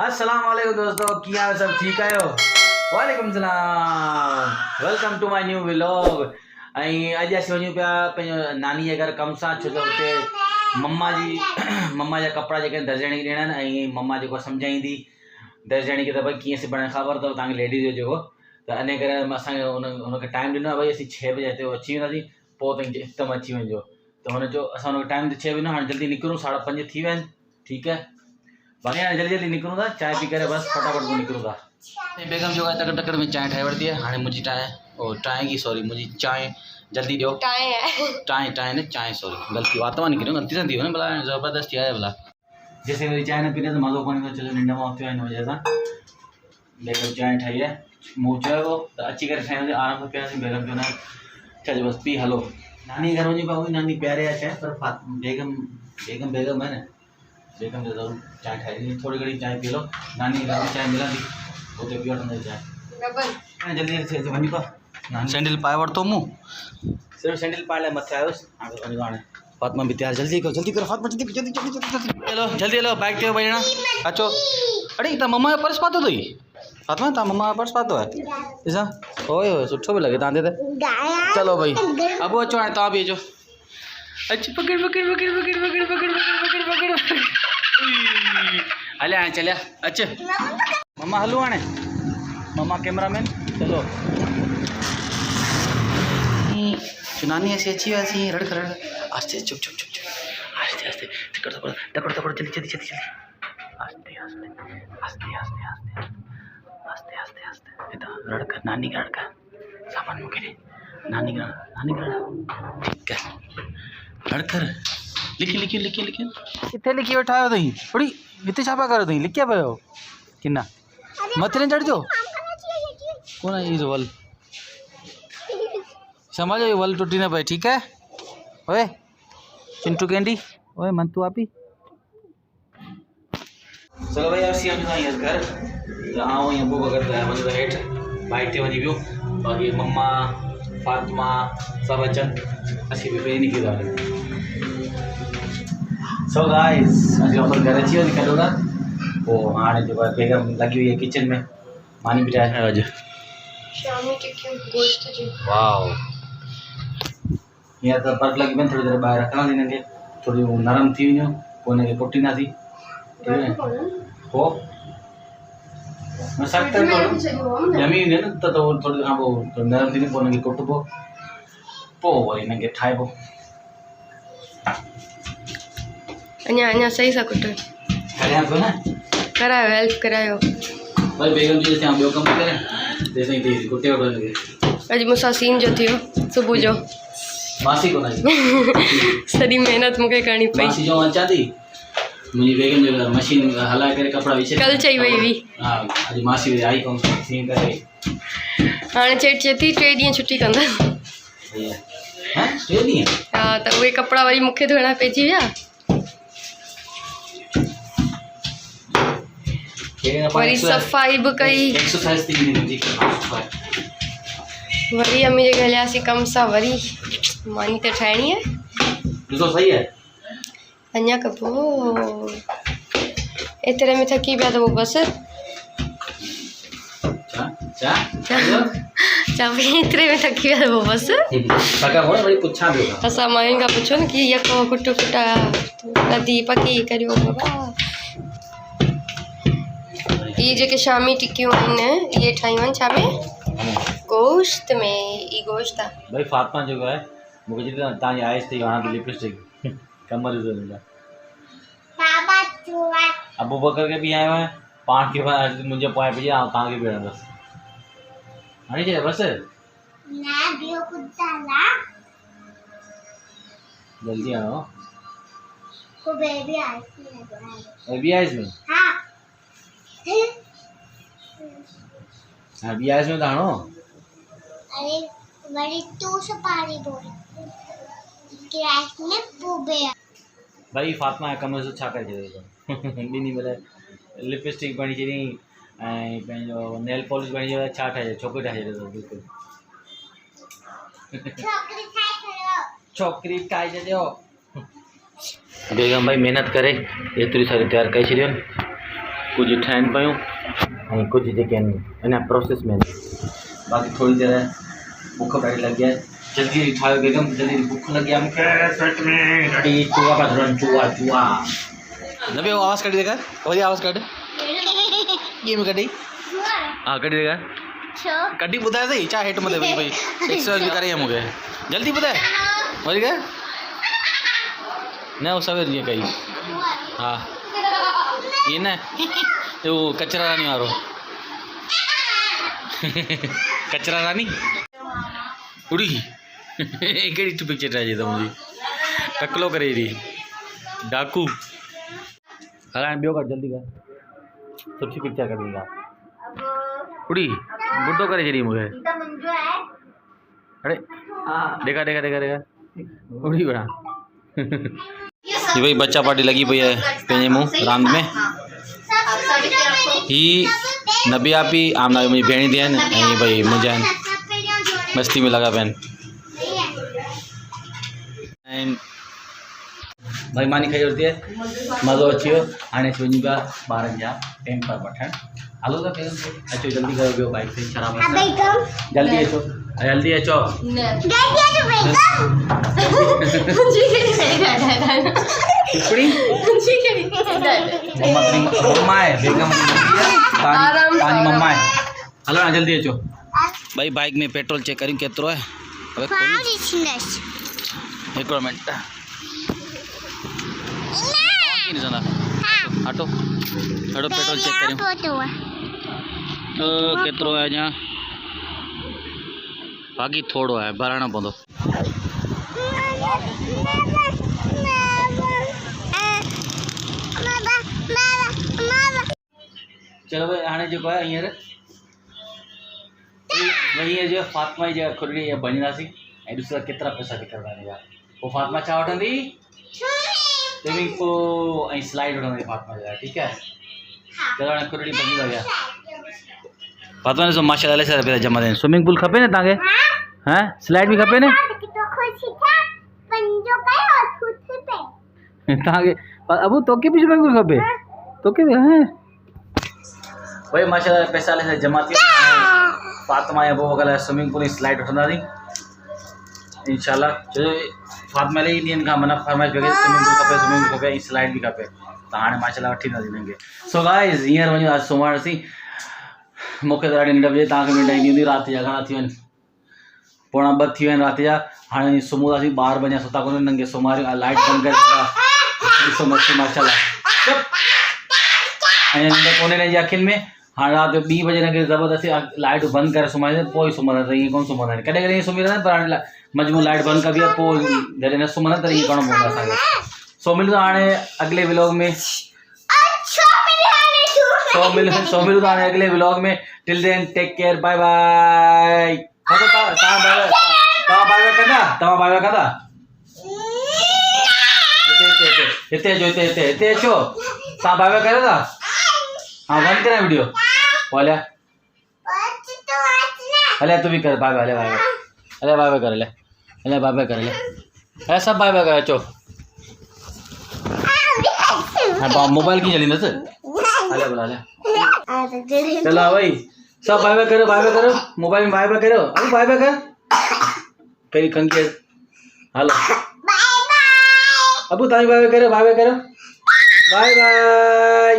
अस्सलाम वालेकुम दोस्तों, क्या हाल सब ठीक आयो? वालेकुम सलाम, welcome to my new vlog. अॼु असीं वञूं पिया पंहिंजो नानी जे घर कम सां, छो त हुते मम्मा जा कपिड़ा जेके दर्जणी खे ॾियणा आहिनि ऐं मम्मा जेको सम्झाईंदी दर्जणी खे त भई कीअं सिबणु ख़बर अथव तव्हांखे लेडीज़ जो जेको, त इन करे असांखे हुनखे टाइम ॾिनो आहे भई असीं 6 बजे हिते अची वेंदासीं, पोइ ताईं हिकदमि अची वञिजो। त हुन चयो असां हुनखे टाइम ते 6 ॾिनो, हाणे जल्दी निकिरूं, 5:30 थी विया आहिनि। ठीकु आहे, बाक़ी हाणे जल्दी जल्दी निकिरूं था, चांहि पी करे बस फटाफट को निकिरूं था। बेगम जो आहे टकर में चांहि ठाहे वरिती आहे। हाणे मुंहिंजी मुंहिंजी चांहि जल्दी ॾियो। चांहि न चांहि, सॉरी ग़लती वातवा निकिरियो, ग़लती सां थी वियो न भला, ज़बरदस्ती आहे भला। जेसिताईं वरी चांहि न पीते त मज़ो कोन ईंदो, चलो निंड मां उथियो आहे हिन वजह सां। बेगम चांहि ठाही आहे, मूं चयो हो त अची करे ठाहींदासीं, आराम सां पीआसीं। बेगम चयो न चइजो बसि पी हलो। नानी घर वञी पिया, उहा नानी प्यारे आहे चांहि, पर बेगम आहे न, बेगम जो ज़रूरु चांहि ठाहे ॾींदी। थोरी घणी चांहि पी लो, नानी घर में चांहि मिलंदी, हुते पी वठंदासीं चांहि। जल्दी जल्दी वञी पियो। सैंडल पाए वरितो मूं, सिर्फ़ु सैंडल पाइण लाइ मथे आयुसि। हाणे फातिमा बि तयारु, जल्दी करो फातिमा, जल्दी हलो, बाइक ते वेही ॼणा अचो। अड़े तव्हां मम्मा जो पर्स पातो अथई? फातिमा तव्हां मम्मा जो पर्स पातो आहे? ॾिसां, ओए सुठो बि लॻे तव्हां ते त। चलो भई अबू अचो, हाणे तव्हां बि अचो। अच पकड़ हले हाणे चलिया, अच मम्मा हलूं हाणे, मम्मा कैमरामैन चलो। नानी ऐसे अची वियासीं, रड़ आस्ते चुप आस्ते टकड़ जल्दी आस्ते इधर रड़का, नानी का रड़का, सामान मुके रे, नानी का ठीक है, रड़कर लिखी किथे लिखी वेठा आहियो अथई? थोड़ी हिते छा पिया करो अथई? लिखिया पिया आहियो किना? मथे न चढ़जो कोन आहे इहो वल, संभालो ये वल टुटी ना पए, ठीक है? ओए चिंटू कैंडी, ओए मंतू आपी। चलो भाई असीं वञूं था हींअर घर, त आउं हीअं बुक करंदा वञूं था हेठि, बाइक ते वञी वियो। बाक़ी मम्मा फातिमा सभु अचनि, असीं बि पहिरीं निकिरी था वञूं। सो गाइस असीं वापसि घर अची वञी कढूं था, पोइ हाणे जेको आहे बेगम लॻी हुई आहे किचन में, मानी बि ठाहे अॼु शामी टिकियूं गोश्त जी। वाओ, हींअर त बर्फ़ लॻी पई, थोरी देरि ॿाहिरि रखंदासीं हिननि खे, थोरी नरम थी वञो, पोइ हिनखे कुटींदासीं। पोइ सख़्तु ॼमी वेंदी न त थोरी देरि खां पोइ नरम थींदी, पोइ हिनखे कुटबो, पोइ वरी हिनखे ठाहिबो। अञा सही सां कुट करायां पियो न, करायो, हेल्प करायो। भाई बेगम जी जेसिताईं ॿियो कमु करे तेसिताईं तेज़ कुटे वठो हिनखे। अॼु मूंसां सीन जो थियो सुबुह जो, मासी कोन आई, सॼी महिनत मूंखे करणी पई। मासी जो अचां थी, मुंहिंजी बेगम जे घर मशीन हलाए करे कपिड़ा विछे, कल चई वई हुई। हा, अॼु मासी आई कोन सीन करे, हाणे चए थी 3 ॾींहं छुटी कंदा। हाँ 3 ॾींहं? हा, त उहे कपिड़ा वरी मूंखे धोइणा पइजी विया, वरी सफ़ाई बि कई, एक्सरसाइज थी मुंहिंजी, वरी अम्मी जे घर हलियासीं कम सां, वरी मानी त ठाहिणी आहे। ॾिसो सही आहे, अञा कबो एतिरे में थकी पिया त पोइ बसि एतिरे में थकी विया त पोइ बसि असां मायुनि खां पुछो न की यको कुटु कुटा नदी पकी करियो बाबा। इहे जेके शामी टिकियूं आहिनि इहे ठाहियूं आहिनि छा में? गोश्त में। ई गोश्त आहे भाई। फातिमा जेको आहे मूंखे चई तव्हांजी आइस थी वणंदी लिपस्टिक कमर जो अबू बकर के भी आयो है, पाण के मुंहिंजे पोइ पई आहे, तव्हांखे बि हणंदसि। हाणे चए बसि जल्दी हणो, बेबी आइस में, हाँ बी आइस में तो हणो। अरे बड़ी तू से पानी बोल कि आइस में पूबे भाई फातिमा कमर से छा करे छॾियो ॿिनी महिल लिपस्टिक बणी छॾी ऐं पंहिंजो नेल पॉलिश बणी छॾियो, छा ठाहे छोकिरी ठाहे छॾियो बिल्कुलु। छोकिरी ठाहे छॾियो। बेगम भाई मेहनत करे एतिरी सारी तयारु करे छॾियो। कुछ ठाहिनि पियूं ऐं कुछ जेके आहिनि अञा प्रोसेस में आहिनि। बाक़ी थोड़ी देर है, बुख ॾाढी लगी है, जल्दी ठाहियो बेगम, जल्दी बुख लगी है मूंखे सच में ॾाढी। चूहा पिया धरनि, चूहा चूहा। न बि आवाज़ कढी ॾेखार, वरी आवाज़ कढ, कीअं में कढी? हाँ कढी ॾेखार, कढी ॿुधाए सही छा हेठि मथे वई भई एक्सरसाइज बि करे मूंखे, जल्दी ॿुधाए वरी कर न। वो सवेर जीअं कई, हाँ ये न वो कचरा रानी वारो कचरा रानी उड़ी कहिड़ी पिक्चर ठाही अथई मुंहिंजी, टकलो करे ॾी डाकू। हाणे ॿियो कर, जल्दी कर, सुठी पिक्चर कढी आहे। उड़ी बुड्ढो करे छॾी मूंखे। अरे ॾेखार ॾेखार ॾेखार ॾेखार, उड़ी बड़ा ये भाई बच्चा पार्टी लगी पई है पंहिंजे मुंहुं रांदि में। ही नबिया पी आमना मुंहिंजी भेण थी आहिनि ऐं भाई मुंहिंजा आहिनि, मस्ती में लॻा पिया आहिनि। भाई मानी खाई वरिती आहे, मज़ो अची वियो। हाणे अची वञूं पिया ॿारनि जा टेम्पर वठणु। हलो त पहिरियों अचो, जल्दी करो, ॿियो बाइक ते शराब जल्दी अचो, जल्दी अचो। मम्मा है, बेगम पानी मम्मा है। हलो ना जल्दी अचो भाई। बाइक में पेट्रोल चेक करियूं केतिरो आहे। हिकिड़ो मिंट, हटो हटो पेट्रोल चेक करियूं केतिरो आहे अञा, बाक़ी थोड़ो है, भराइणो पवंदो। चलो भाई हाणे जेको आहे हींअर वही जो फातिमा जी जगह खुरड़ी बणींदासीं ऐं ॾिसो केतिरा पैसा निकिरंदा आहिनि यार। पोइ फातिमा छा वठंदी? स्विमिंग पूल ऐं स्लाइड वठंदी फातिमा जे लाइ, ठीकु आहे। चलो हाणे खुरड़ी बणी वई आहे। फातिमा ॾिसो माशाल्लाह अलाए छा पैसा जमा थिया आहिनि। स्विमिंग पूल खपे न तव्हांखे? हाँ स्लाइड भी खपे न तव्हांखे? अबू तोखे भी स्विमिंग पूल खपे? तोखे भी? हाँ भाई माशाल्लाह पैसा अलाए जमा थी फातिमा या पोइ अगरि स्विमिंग पूल स्लाइड वठंदासीं इंशाल्लाह। छो फातिमा इलाही ॾींहंनि खां माना फरमाइश कई स्विमिंग पूल खपे स्लाइड भी खपे, त हाणे माशाल्लाह वठी ईंदासीं हिननि खे। सो गाइस हींअर वञूं आज सुम्हणसीं। मूंखे त ॾाढी निंड बि तव्हांखे निंड ईंदी हूंदी। राति जा घणा थी विया आहिनि? 1:45 थी विया आहिनि राति जा। हाणे सुम्हंदासीं, 12 बजे सुता कोन हिननि खे सुम्हारियूं, लाइट बंदि करे ॾिसो मस्ती माशाल्लाह। ऐं निंड कोन्हे हिननि जी अखियुनि में। हाणे राति जो 2 बजे हिनखे ज़बरदस्ती लाइट बंदि करे सुम्हारींदे, पोइ ई सुम्हंदा, त ईअं कोन सुम्हंदा आहिनि। कॾहिं कॾहिं ईअं सुम्ही रहंदा आहिनि, पर हाणे मजबूर लाइट बंदि कबी आहे, पोइ जॾहिं न सुम्हंदा त ईअं करिणो पवंदो असांखे। सो मिलूं हाणे अॻिले व्लॉग में, सो मिलूं हाणे अॻिले व्लॉग में। Till then take care, bye bye. तव्हां बाय बाय कंदा? तव्हां बाय बाय कंदा? हिते अचो, हिते अचो, तव्हां बाय बाय कयो था? हाँ बंद करें वीडियो बोलिया अले तू भी कर बाय बाय। अले बाय बाय कर ले, अले बाय बाय कर ले, अरे सब बाय बाय कर। चो हाँ मोबाइल की जली ना सर, अले बुला ले। चलो भाई सब बाय बाय करो, मोबाइल में बाय बाय करो। अरे बाय बाय कर पहली कंकी। हेलो अबू ताई बाय बाय करो, बाय बाय।